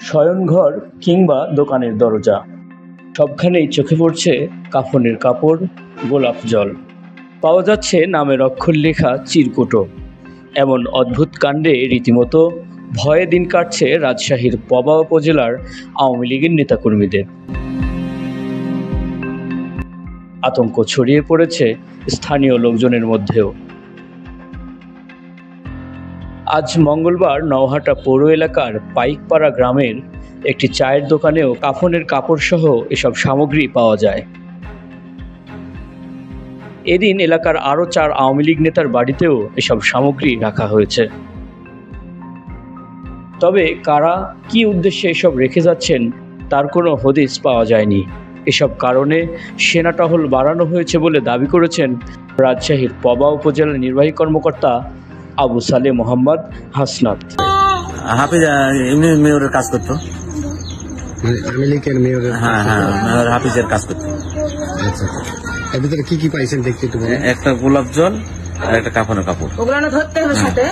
শয়নঘর কিংবা দোকানের দরজা, সবখানেই চোখে পড়ছে কাফনের কাপড়, গোলাপ জল। পাওয়া যাচ্ছে নামের অক্ষর লেখা চিরকুটো। এমন অদ্ভুত কাণ্ডে রীতিমতো ভয়ে দিন কাটছে রাজশাহীর পবা উপজেলার আওয়ামী লীগের নেতাকর্মীদের। আতঙ্ক ছড়িয়ে পড়েছে স্থানীয় লোকজনের মধ্যেও। আজ মঙ্গলবার নওহাটা পৌর এলাকার পাইকপাড়া গ্রামের একটি চায়ের দোকানেও কাফনের কাপড় সহ এসব সামগ্রী পাওয়া যায়। এদিন এলাকার আরও 4 আওয়ামী লীগ নেতার বাড়িতেও এসব সামগ্রী রাখা হয়েছে। তবে কারা কি উদ্দেশ্যে এসব রেখে যাচ্ছেন তার কোনো হদিস পাওয়া যায়নি। এসব কারণে সেনা টহল বাড়ানো হয়েছে বলে দাবি করেছেন রাজশাহীর পবা উপজেলার নির্বাহী কর্মকর্তা আবু সালে মোহাম্মদ হাসনাত। হাফিজ এমনি মেয়রের কাজ করতো, আওয়ামী লীগের মেয়রের। হ্যাঁ, মেয়র হাফিজের কাজ করতো। আচ্ছা, এর ভিতরে কি কি পাইছেন দেখতে একটু বলুন। একটা গোলাপ জল আর একটা কাফনের কাপড়। ওগুলো ধরতে হবে সাথে।